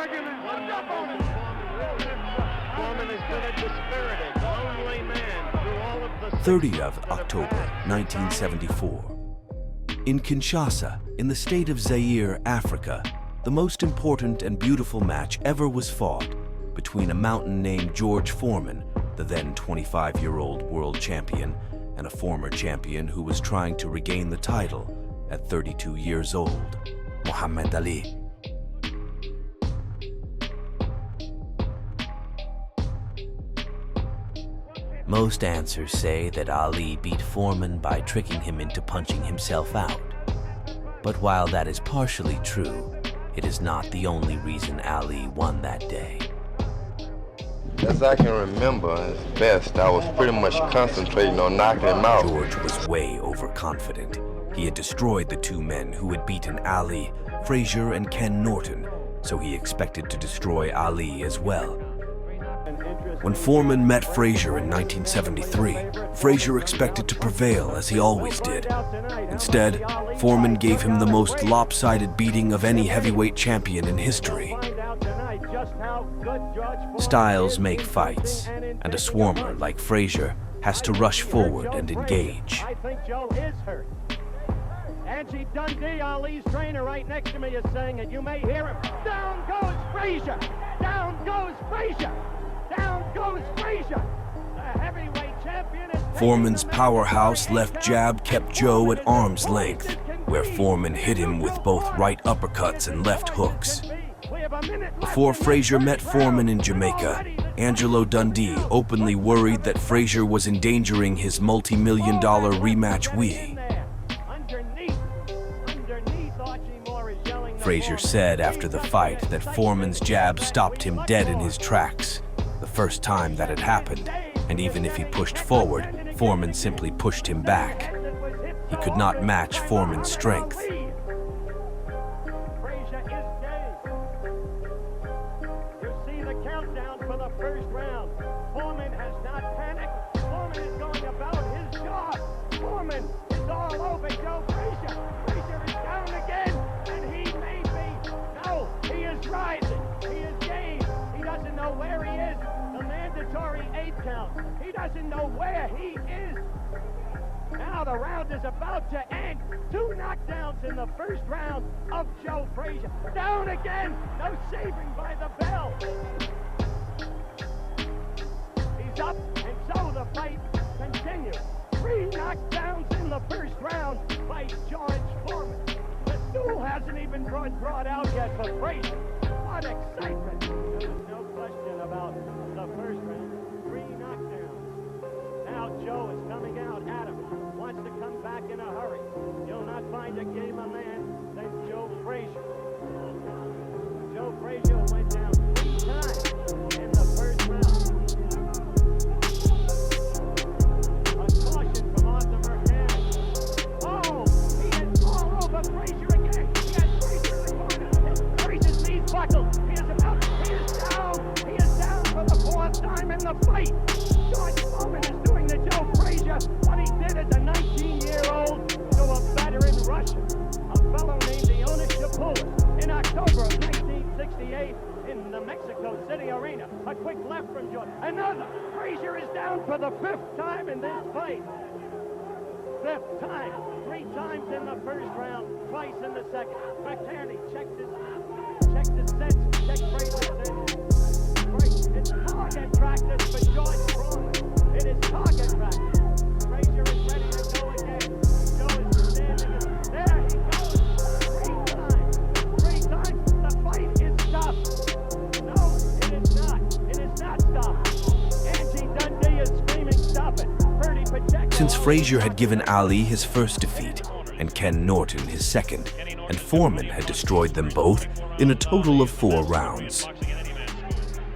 argument. Foreman has been a dispirited, lonely man through all of the 30th of October, 1974. In Kinshahsa, in the state of Zaire, Africa, the most important and beautiful match ever was fought between a mountain named George Foreman, the then 25-year-old world champion, and a former champion who was trying to regain the title at 32 years old, Muhammad Ali. Most answers say that Ali beat Foreman by tricking him into punching himself out. But while that is partially true, it is not the only reason Ali won that day. As I can remember, at best, I was pretty much concentrating on knocking him out. George was way overconfident. He had destroyed the two men who had beaten Ali, Frazier and Ken Norton, so he expected to destroy Ali as well. When Foreman met Frazier in 1973, Frazier expected to prevail as he always did. Instead, Foreman gave him the most lopsided beating of any heavyweight champion in history. Styles make fights, and a swarmer like Frazier has to rush forward and engage. I think Joe is hurt. Angie Dundee, Ali's trainer, right next to me is saying it. You may hear him. Down goes Frazier! Down goes Frazier! Down goes Frazier! The heavyweight champion is... Foreman's powerhouse left jab kept Joe at arm's length, where Foreman hit him with both right uppercuts and left hooks. Before Frazier met Foreman in Jamaica, Angelo Dundee openly worried that Frazier was endangering his multi-million-dollar rematch Wii. Frazier said after the fight that Foreman's jab stopped him dead in his tracks, the first time that had happened, and even if he pushed forward, Foreman simply pushed him back. He could not match Foreman's strength. First round. Foreman has not panicked. Foreman is going about his job. Foreman is all over Joe Frazier. Frazier is down again, and he may be. No, he is rising. He is game. He doesn't know where he is. The mandatory 8 count. He doesn't know where he is. Now the round is about to end. 2 knockdowns in the first round of Joe Frazier. Down again. No saving by the bell. Up, and so the fight continues. 3 knockdowns in the first round by George Foreman. The stool hasn't even been brought out yet for Frazier. What excitement! There was no question about the first round. 3 knockdowns. Now Joe is coming out at him. Wants to come back in a hurry. You'll not find a gamer man than Joe Frazier. Joe Frazier went down 3 times in the first round. Frazier again. He has Frazier in the corner. Frazier's knees buckled. He is about. He is down. He is down for the 4th time in the fight. George Foreman is doing to Joe Frazier what he did as a 19-year-old to a veteran Russian, a fellow named Leonid Shapovalov, in October of 1968 in the Mexico City Arena. A quick left from George. Another. Frazier is down for the 5th time in this fight. 5th time. 3 times in the first round, twice in the second. McTierney checks his sense, checks Frazier's sense. It's target practice for George Foreman. It is target practice. Frazier is ready to go again. Joe is standing. There he goes. 3 times. 3 times. The fight is stopped. No, it is not. It is not stopped. Angie Dundee is screaming, stop it. Since Frazier had given Ali his first defeat and Ken Norton his second, and Foreman had destroyed them both in a total of 4 rounds.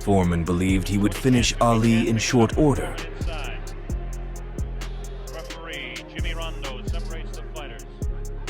Foreman believed he would finish Ali in short order.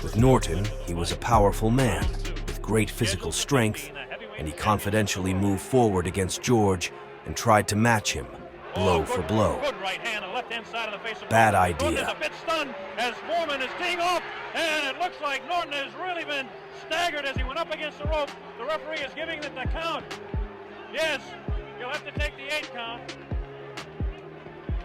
With Norton, he was a powerful man with great physical strength, and he confidentially moved forward against George and tried to match him, blow for blow. Good right hand and left hand side of the face of Bad Norton. idea. Norton is a bit stunned as Foreman is teeing off, and it looks like Norton has really been staggered as he went up against the rope. The referee is giving it the count. Yes, you'll have to take the 8 count.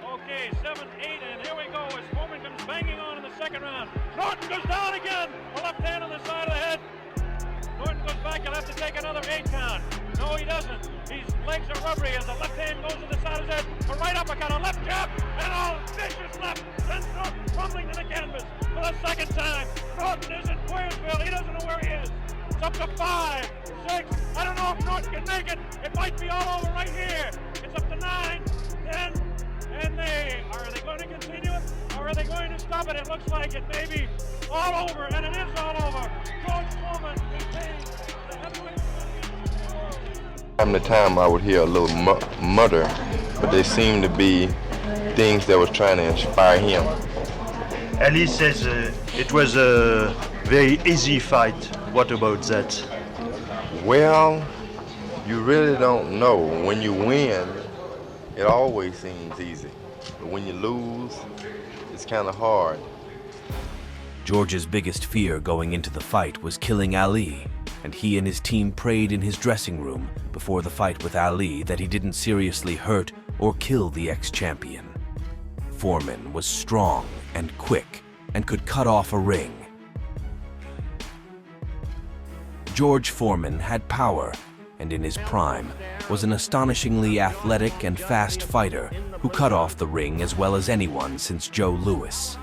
Okay, 7, 8, and here we go as Foreman comes banging on in the second round. Norton goes down again. A left hand on the side of the head. Norton goes back. He'll have to take another 8 count. No, he doesn't. His legs are rubbery as the left hand goes to the side of his head. A right uppercut, a left jab, and a vicious left. Sends Norton crumbling to the canvas for the second time. Norton is in Queersville. He doesn't know where he is. It's up to 5, 6. I don't know if Norton can make it. It might be all over right here. It's up to 9, 10. And are they going to continue it, or are they going to stop it? It looks like it may be all over, and it is all over. George Foreman retains the heavyweight championship. Time to time I would hear a little mutter, but they seemed to be things that was trying to inspire him. Ali says it was a very easy fight. What about that? Well, you really don't know. When you win, it always seems easy, but when you lose, it's kind of hard. George's biggest fear going into the fight was killing Ali, and he and his team prayed in his dressing room before the fight with Ali that he didn't seriously hurt or kill the ex-champion. Foreman was strong and quick and could cut off a ring. George Foreman had power, and in his prime was an astonishingly athletic and fast fighter who cut off the ring as well as anyone since Joe Louis.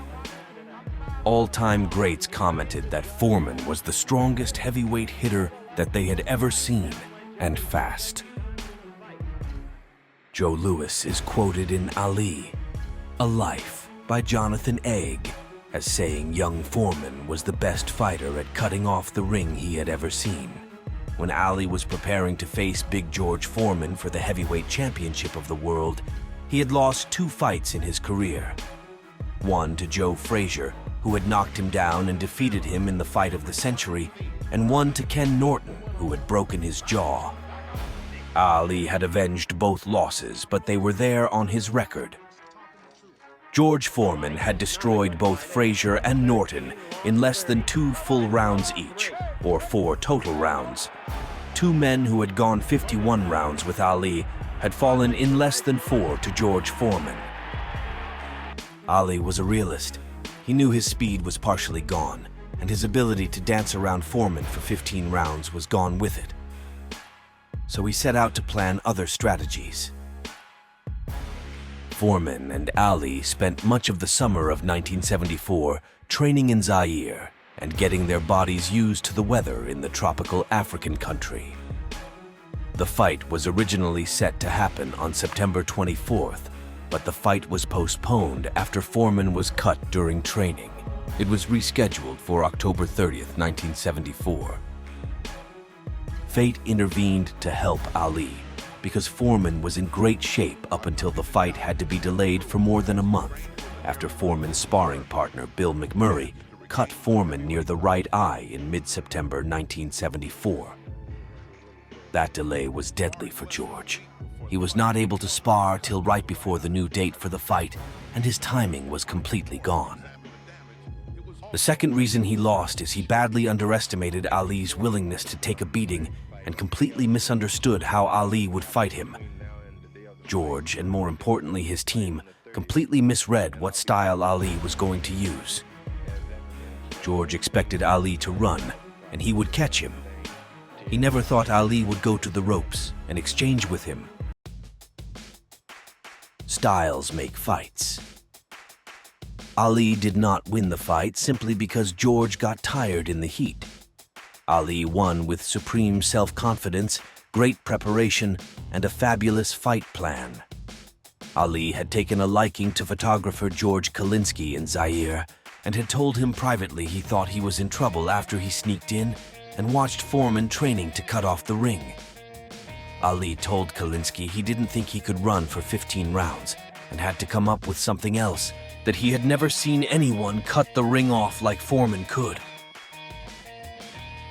All-time greats commented that Foreman was the strongest heavyweight hitter that they had ever seen, and fast. Joe Louis is quoted in Ali, A Life by Jonathan Egg, as saying young Foreman was the best fighter at cutting off the ring he had ever seen. When Ali was preparing to face Big George Foreman for the heavyweight championship of the world, he had lost 2 fights in his career. One to Joe Frazier, who had knocked him down and defeated him in the fight of the century, and one to Ken Norton, who had broken his jaw. Ali had avenged both losses, but they were there on his record. George Foreman had destroyed both Frazier and Norton in less than 2 full rounds each, or 4 total rounds. 2 men who had gone 51 rounds with Ali had fallen in less than 4 to George Foreman. Ali was a realist. He knew his speed was partially gone, and his ability to dance around Foreman for 15 rounds was gone with it. So he set out to plan other strategies. Foreman and Ali spent much of the summer of 1974 training in Zaire and getting their bodies used to the weather in the tropical African country. The fight was originally set to happen on September 24th, but the fight was postponed after Foreman was cut during training. It was rescheduled for October 30th, 1974. Fate intervened to help Ali, because Foreman was in great shape up until the fight had to be delayed for more than a month after Foreman's sparring partner Bill McMurray cut Foreman near the right eye in mid-September 1974. That delay was deadly for George. He was not able to spar till right before the new date for the fight, and his timing was completely gone. The second reason he lost is he badly underestimated Ali's willingness to take a beating and completely misunderstood how Ali would fight him. George, and more importantly his team, completely misread what style Ali was going to use. George expected Ali to run, and he would catch him. He never thought Ali would go to the ropes and exchange with him. Styles make fights. Ali did not win the fight simply because George got tired in the heat. Ali won with supreme self-confidence, great preparation, and a fabulous fight plan. Ali had taken a liking to photographer George Kalinsky in Zaire and had told him privately he thought he was in trouble after he sneaked in and watched Foreman training to cut off the ring. Ali told Kalinsky he didn't think he could run for 15 rounds and had to come up with something else, that he had never seen anyone cut the ring off like Foreman could.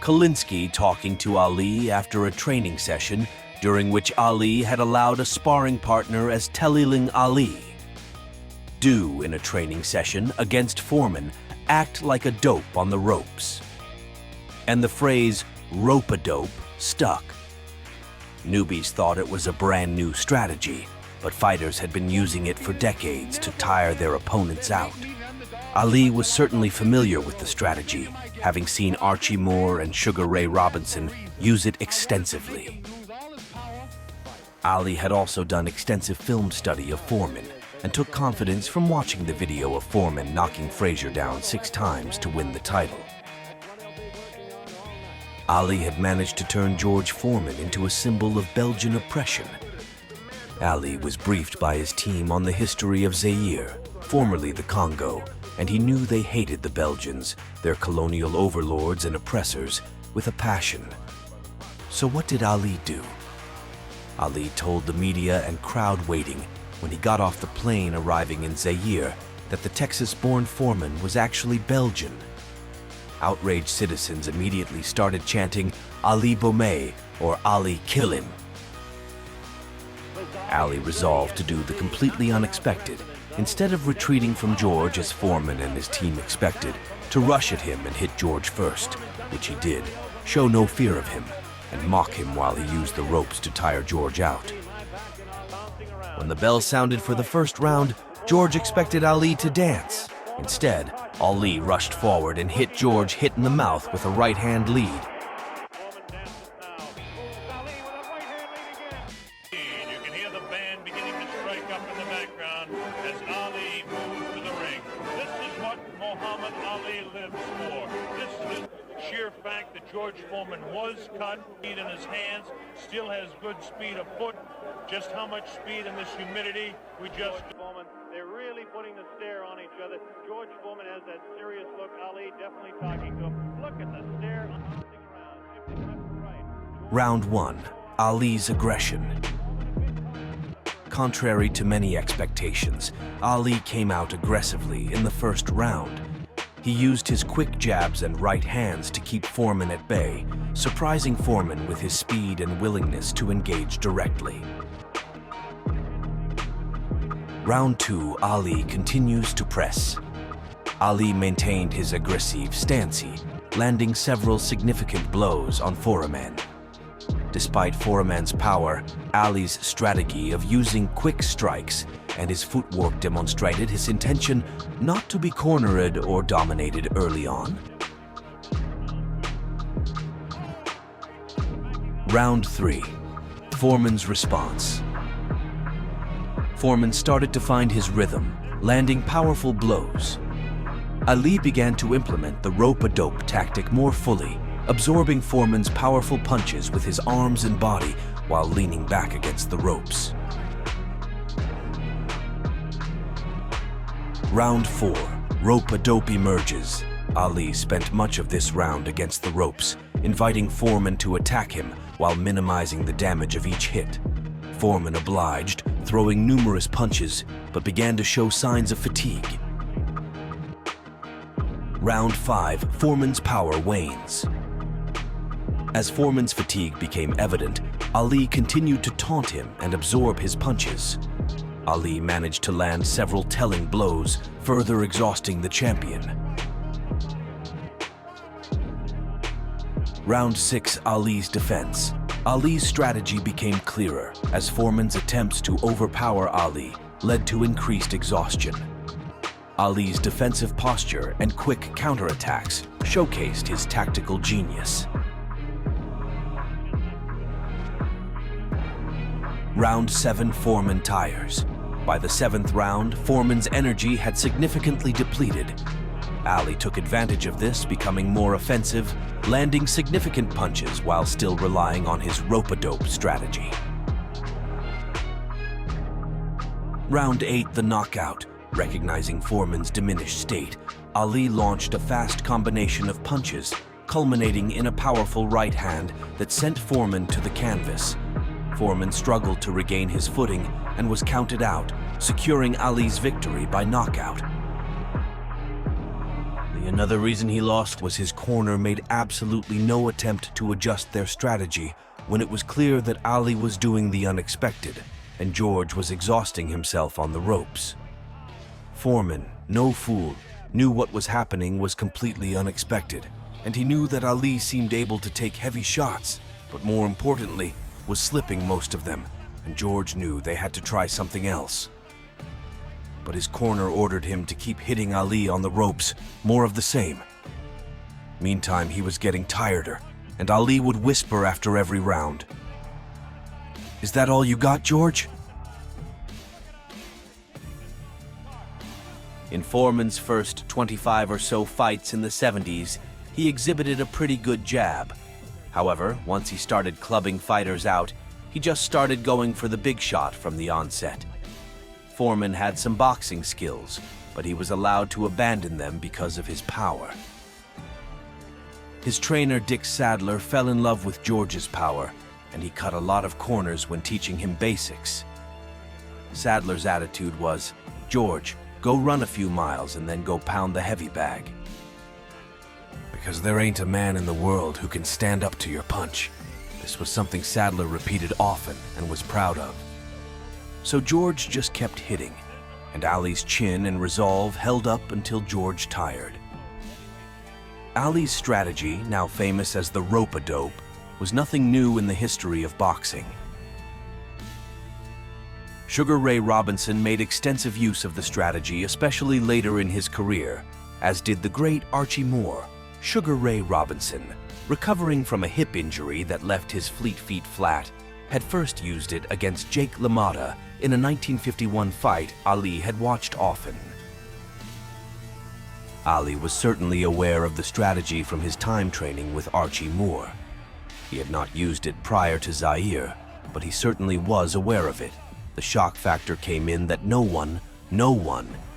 Kalinsky, talking to Ali after a training session, during which Ali had allowed a sparring partner as Teliling Ali. Do, in a training session against Foreman, act like a dope on the ropes. And the phrase, rope-a-dope, stuck. Newbies thought it was a brand new strategy, but fighters had been using it for decades to tire their opponents out. Ali was certainly familiar with the strategy, having seen Archie Moore and Sugar Ray Robinson use it extensively. Ali had also done extensive film study of Foreman and took confidence from watching the video of Foreman knocking Frazier down 6 times to win the title. Ali had managed to turn George Foreman into a symbol of Belgian oppression. Ali was briefed by his team on the history of Zaire, formerly the Congo, and he knew they hated the Belgians, their colonial overlords and oppressors, with a passion. So what did Ali do? Ali told the media and crowd waiting when he got off the plane arriving in Zaire that the Texas-born Foreman was actually Belgian. Outraged citizens immediately started chanting, "Ali Boumé," or "Ali kill him." Ali resolved to do the completely unexpected. Instead of retreating from George as Foreman and his team expected, to rush at him and hit George first, which he did, show no fear of him, and mock him while he used the ropes to tire George out. When the bell sounded for the first round, George expected Ali to dance. Instead, Ali rushed forward and hit George in the mouth with a right-hand lead. You can hear the band beginning to strike up in the background as Ali moves to the ring. This is what Muhammad Ali lives for. This is the sheer fact that George Foreman was cut, speed in his hands, still has good speed of foot. Just how much speed in this humidity, we just... Foreman, they're really putting the stare on each other. George Foreman has that serious look. Ali definitely talking to him. Look at the stare, bouncing around, shifting left to right. Round 1. Ali's aggression. Contrary to many expectations, Ali came out aggressively in the first round. He used his quick jabs and right hands to keep Foreman at bay, surprising Foreman with his speed and willingness to engage directly. Round 2, Ali continues to press. Ali maintained his aggressive stance, landing several significant blows on Foreman. Despite Foreman's power, Ali's strategy of using quick strikes and his footwork demonstrated his intention not to be cornered or dominated early on. Round 3. Foreman's response. Foreman started to find his rhythm, landing powerful blows. Ali began to implement the rope-a-dope tactic more fully, absorbing Foreman's powerful punches with his arms and body while leaning back against the ropes. Round 4. Rope-a-dope emerges. Ali spent much of this round against the ropes, inviting Foreman to attack him while minimizing the damage of each hit. Foreman obliged, throwing numerous punches, but began to show signs of fatigue. Round 5. Foreman's power wanes. As Foreman's fatigue became evident, Ali continued to taunt him and absorb his punches. Ali managed to land several telling blows, further exhausting the champion. Round 6. Ali's defense. Ali's strategy became clearer as Foreman's attempts to overpower Ali led to increased exhaustion. Ali's defensive posture and quick counterattacks showcased his tactical genius. Round 7. Foreman tires. By the 7th round, Foreman's energy had significantly depleted. Ali took advantage of this, becoming more offensive, landing significant punches while still relying on his rope-a-dope strategy. Round 8. The knockout. Recognizing Foreman's diminished state, Ali launched a fast combination of punches, culminating in a powerful right hand that sent Foreman to the canvas. Foreman struggled to regain his footing and was counted out, securing Ali's victory by knockout. Another reason he lost was his corner made absolutely no attempt to adjust their strategy, when it was clear that Ali was doing the unexpected and George was exhausting himself on the ropes. Foreman, no fool, knew what was happening was completely unexpected, and he knew that Ali seemed able to take heavy shots, but more importantly, was slipping most of them, and George knew they had to try something else. But his corner ordered him to keep hitting Ali on the ropes, more of the same. Meantime, he was getting tireder, and Ali would whisper after every round. "Is that all you got, George?" In Foreman's first 25 or so fights in the 70s, he exhibited a pretty good jab. However, once he started clubbing fighters out, he just started going for the big shot from the onset. Foreman had some boxing skills, but he was allowed to abandon them because of his power. His trainer, Dick Sadler, fell in love with George's power, and he cut a lot of corners when teaching him basics. Sadler's attitude was, "George, go run a few miles and then go pound the heavy bag." Because there ain't a man in the world who can stand up to your punch. This was something Sadler repeated often and was proud of. So George just kept hitting, and Ali's chin and resolve held up until George tired. Ali's strategy, now famous as the rope-a-dope, was nothing new in the history of boxing. Sugar Ray Robinson made extensive use of the strategy, especially later in his career, as did the great Archie Moore. Sugar Ray Robinson, recovering from a hip injury that left his fleet feet flat, had first used it against Jake LaMotta in a 1951 fight Ali had watched often. Ali was certainly aware of the strategy from his time training with Archie Moore. He had not used it prior to Zaire, but he certainly was aware of it. The shock factor came in that no one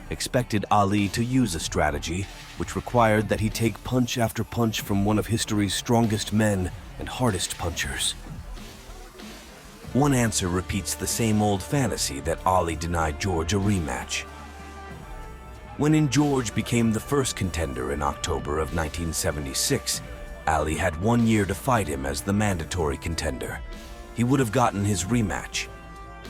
expected Ali to use a strategy which required that he take punch after punch from one of history's strongest men and hardest punchers. One answer repeats the same old fantasy that Ali denied George a rematch. When George became the first contender in October of 1976, Ali had 1 year to fight him as the mandatory contender. He would have gotten his rematch.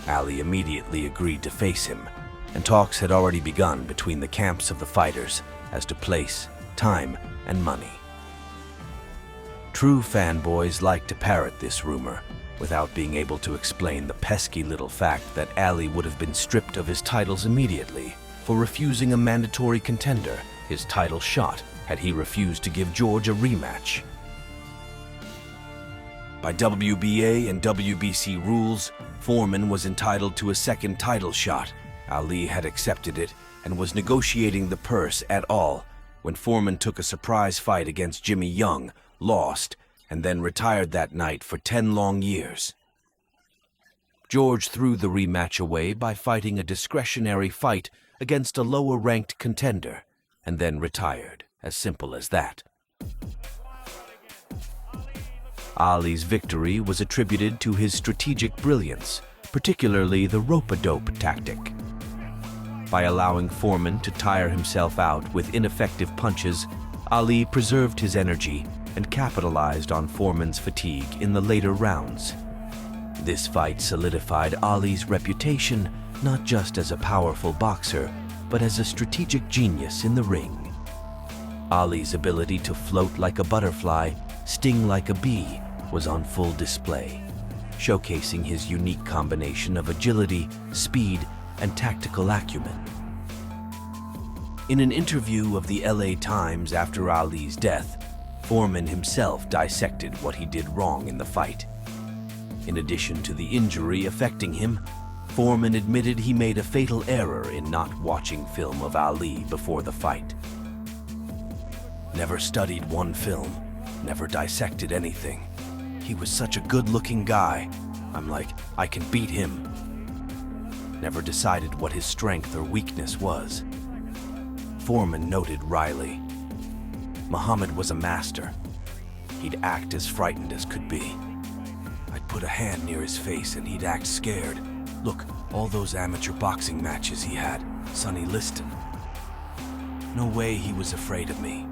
Ali immediately agreed to face him, and talks had already begun between the camps of the fighters as to place, time, and money. True fanboys like to parrot this rumor, without being able to explain the pesky little fact that Ali would have been stripped of his titles immediately for refusing a mandatory contender, his title shot, had he refused to give George a rematch. By WBA and WBC rules, Foreman was entitled to a second title shot. Ali had accepted it and was negotiating the purse at all when Foreman took a surprise fight against Jimmy Young, lost, and then retired that night for 10 long years. George threw the rematch away by fighting a discretionary fight against a lower-ranked contender, and then retired, as simple as that. Ali's victory was attributed to his strategic brilliance, particularly the rope-a-dope tactic. By allowing Foreman to tire himself out with ineffective punches, Ali preserved his energy and capitalized on Foreman's fatigue in the later rounds. This fight solidified Ali's reputation not just as a powerful boxer, but as a strategic genius in the ring. Ali's ability to float like a butterfly, sting like a bee, was on full display, showcasing his unique combination of agility, speed, and tactical acumen. In an interview of the LA Times after Ali's death, Foreman himself dissected what he did wrong in the fight. In addition to the injury affecting him, Foreman admitted he made a fatal error in not watching film of Ali before the fight. Never studied one film, never dissected anything. He was such a good-looking guy. I'm like, I can beat him. Never decided what his strength or weakness was. Foreman noted wryly. Muhammad was a master. He'd act as frightened as could be. I'd put a hand near his face and he'd act scared. Look, all those amateur boxing matches he had, Sonny Liston. No way he was afraid of me.